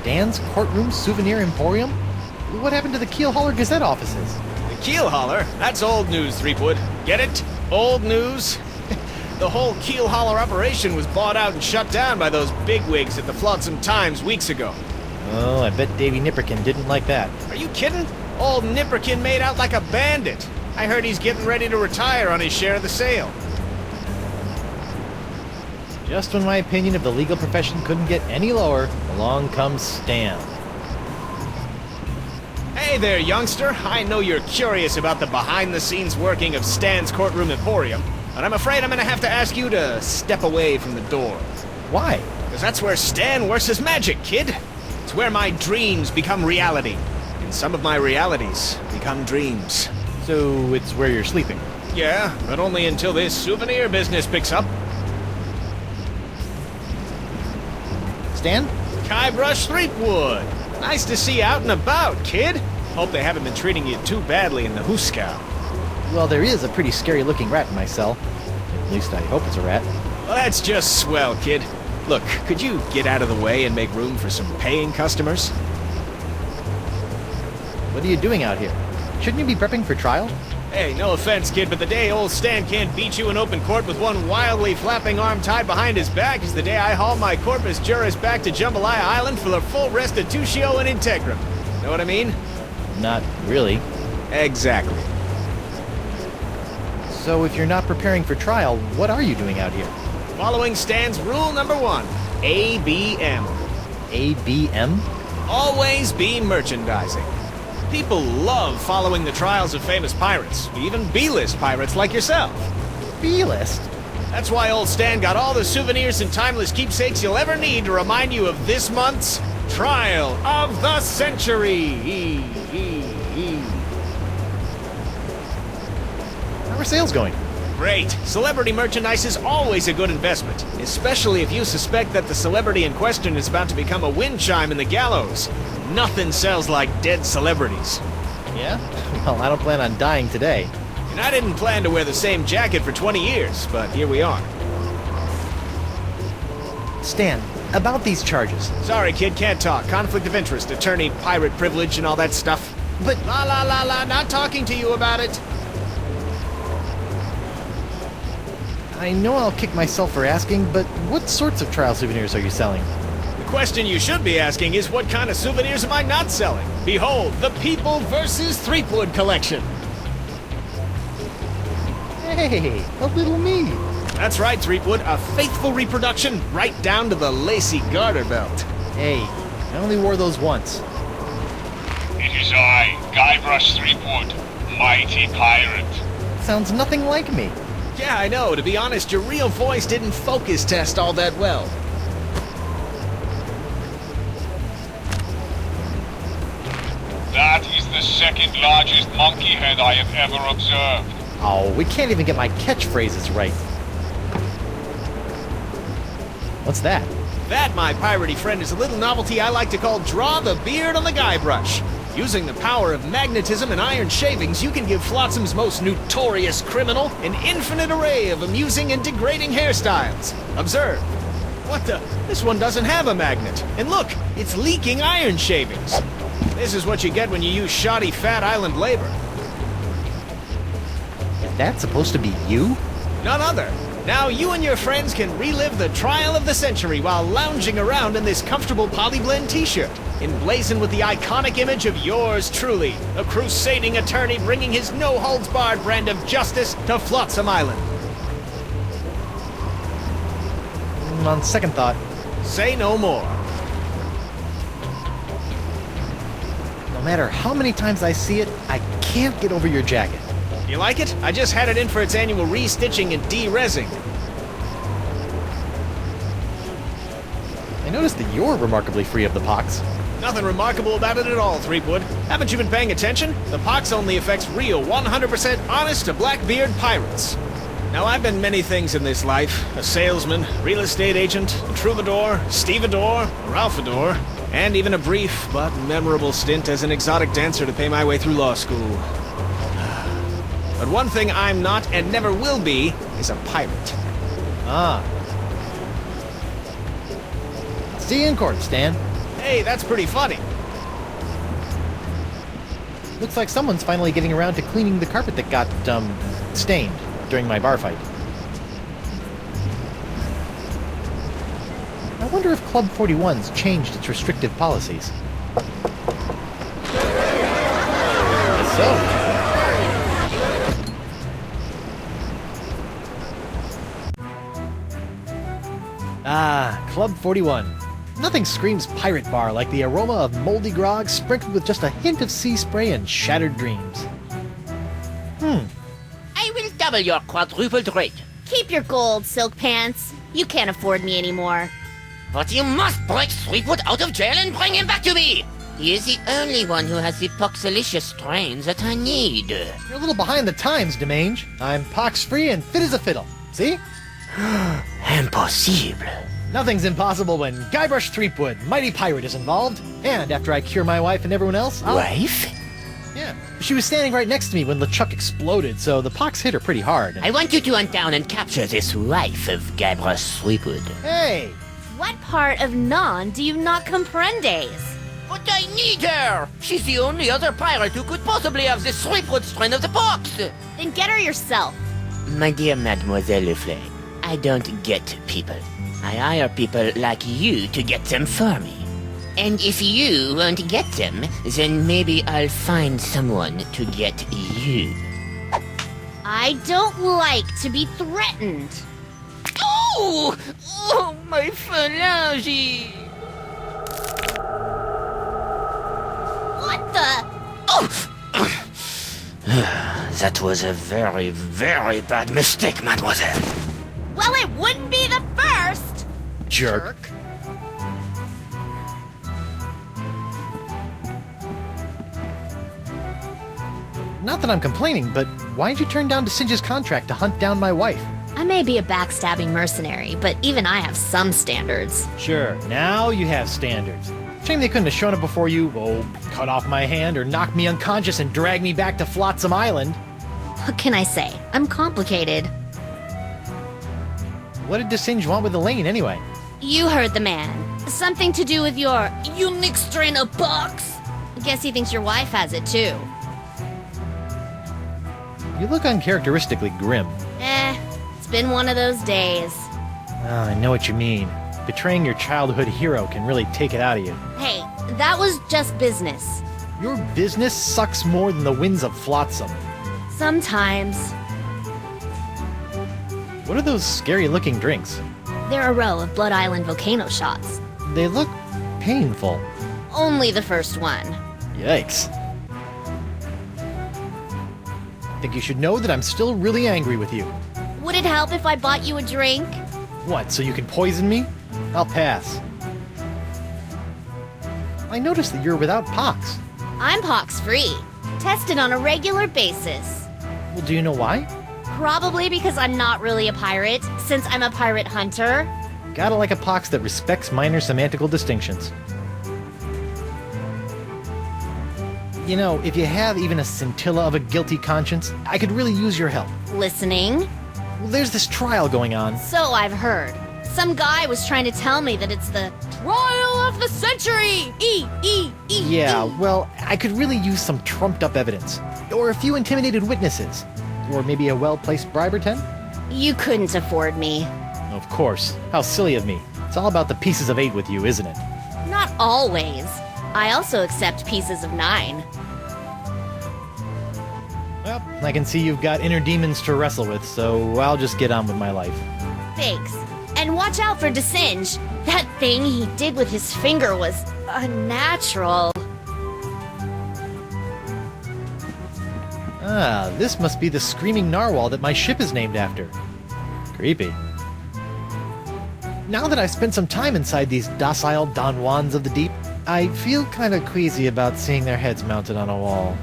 Stan's Courtroom Souvenir Emporium? What happened to the Keel Holler Gazette offices? The Keel Holler? That's old news, Threepwood. Get it? Old news? The whole Keel Holler operation was bought out and shut down by those bigwigs at the Flotsam Times weeks ago. Oh, I bet Davy Nipperkin didn't like that. Are you kidding? Old Nipperkin made out like a bandit. I heard he's getting ready to retire on his share of the sale. Just when my opinion of the legal profession couldn't get any lower, along comes Stan. Hey there, youngster. I know you're curious about the behind-the-scenes working of Stan's Courtroom Emporium, but I'm afraid I'm gonna have to ask you to step away from the door. Why? Because that's where Stan works his magic, kid. It's where my dreams become reality, and some of my realities become dreams. So it's where you're sleeping? Yeah, but only until this souvenir business picks up. Stan? Guybrush Threepwood. Nice to see you out and about, kid. Hope they haven't been treating you too badly in the Hooskow. Well, there is a pretty scary-looking rat in my cell. At least I hope it's a rat. Well, that's just swell, kid. Look, could you get out of the way and make room for some paying customers? What are you doing out here? Shouldn't you be prepping for trial? Hey, no offense, kid, but the day old Stan can't beat you in open court with one wildly flapping arm tied behind his back is the day I haul my corpus juris back to Jambalaya Island for the full restitutio and integrum. Know what I mean? Not really. Exactly. So if you're not preparing for trial, what are you doing out here? Following Stan's rule number 1, ABM. ABM? Always be merchandising. People love following the trials of famous pirates, even B-list pirates like yourself. B-list? That's why old Stan got all the souvenirs and timeless keepsakes you'll ever need to remind you of this month's Trial of the Century. How are sales going? Great. Celebrity merchandise is always a good investment, especially if you suspect that the celebrity in question is about to become a wind chime in the gallows. Nothing sells like dead celebrities. Yeah? Well, I don't plan on dying today. And I didn't plan to wear the same jacket for 20 years, but here we are. Stan, about these charges. Sorry, kid, can't talk. Conflict of interest, attorney, pirate privilege, and all that stuff. But... La, not talking to you about it. I know I'll kick myself for asking, but what sorts of trial souvenirs are you selling? The question you should be asking is what kind of souvenirs am I not selling? Behold, the People vs. Threepwood collection. Hey, a little me. That's right, Threepwood, a faithful reproduction right down to the lacy garter belt. Hey, I only wore those once. It is I, Guybrush Threepwood, mighty pirate. Sounds nothing like me. Yeah, I know. To be honest, your real voice didn't focus test all that well. That is the second largest monkey head I have ever observed. Oh, we can't even get my catchphrases right. What's that? That, my piratey friend, is a little novelty I like to call Draw the Beard on the Guybrush. Using the power of magnetism and iron shavings, you can give Flotsam's most notorious criminal an infinite array of amusing and degrading hairstyles. Observe. What the? This one doesn't have a magnet. And look, it's leaking iron shavings. This is what you get when you use shoddy Fat Island labor. Is that supposed to be you? None other. Now you and your friends can relive the trial of the century while lounging around in this comfortable polyblend t-shirt, emblazoned with the iconic image of yours truly, a crusading attorney bringing his no-holds-barred brand of justice to Flotsam Island. On second thought, Say no more. no matter how many times I see it, I can't get over your jacket. You like it? I just had it in for its annual re-stitching and de-rezzing. I noticed that you're remarkably free of the pox. Nothing remarkable about it at all, Threepwood. Haven't you been paying attention? The pox only affects real, 100% honest to Blackbeard pirates. Now, I've been many things in this life. A salesman, real estate agent, a troubadour, stevedore, Ralphador, and even a brief but memorable stint as an exotic dancer to pay my way through law school. But one thing I'm not and never will be is a pirate. Ah. See you in court, Stan. Hey, that's pretty funny. Looks like someone's finally getting around to cleaning the carpet that got, stained during my bar fight. I wonder if Club 41's changed its restrictive policies. Guess so. Ah, Club 41. Nothing screams pirate bar like the aroma of moldy grog sprinkled with just a hint of sea spray and shattered dreams. I will double your quadrupled rate. Keep your gold, Silk Pants. You can't afford me anymore. But you must break Sweetwood out of jail and bring him back to me. He is the only one who has the poxelicious strains that I need. You're a little behind the times, Demange. I'm pox-free and fit as a fiddle. See? Impossible. Nothing's impossible when Guybrush Threepwood, mighty pirate, is involved. And after I cure my wife and everyone else, I'll... Wife? Yeah. She was standing right next to me when LeChuck exploded, so the pox hit her pretty hard. I want you to hunt down and capture this wife of Guybrush Threepwood. Hey! What part of non do you not comprendes? But I need her! She's the only other pirate who could possibly have the Threepwood strain of the pox! Then get her yourself. My dear Mademoiselle Leflay, I don't get people. I hire people like you to get them for me. And if you won't get them, then maybe I'll find someone to get you. I don't like to be threatened. Oh! Oh, my phalange! What the? Oh! That was a very, very bad mistake, mademoiselle. Well, it wouldn't be the first. Jerk. Not that I'm complaining, but why'd you turn down DeSinge's contract to hunt down my wife? I may be a backstabbing mercenary, but even I have some standards. Sure, now you have standards. Shame they couldn't have shown up before you, cut off my hand or knock me unconscious and drag me back to Flotsam Island. What can I say? I'm complicated. What did DeSinge want with Elaine, anyway? You heard the man. Something to do with your unique strain of pox. Guess he thinks your wife has it too. You look uncharacteristically grim. It's been one of those days. I know what you mean. Betraying your childhood hero can really take it out of you. Hey, that was just business. Your business sucks more than the winds of Flotsam. Sometimes. What are those scary-looking drinks? They're a row of Blood Island volcano shots. They look painful. Only the first one. Yikes. Think you should know that I'm still really angry with you. Would it help if I bought you a drink? What, so you can poison me? I'll pass. I noticed that you're without pox. I'm pox-free. Tested on a regular basis. Well, do you know why? Probably because I'm not really a pirate, since I'm a pirate hunter. Gotta like a pox that respects minor semantical distinctions. You know, if you have even a scintilla of a guilty conscience, I could really use your help. Listening? Well, there's this trial going on. So I've heard. Some guy was trying to tell me that it's the trial of the century! Yeah, well, I could really use some trumped-up evidence. Or a few intimidated witnesses. Or maybe a well-placed bribe or 10? You couldn't afford me. Of course. How silly of me. It's all about the pieces of 8 with you, isn't it? Not always. I also accept pieces of 9. Well, I can see you've got inner demons to wrestle with, so I'll just get on with my life. Thanks. And watch out for DeSinge. That thing he did with his finger was unnatural. Ah, this must be the screaming narwhal that my ship is named after. Creepy. Now that I've spent some time inside these docile Don Juans of the deep, I feel kind of queasy about seeing their heads mounted on a wall.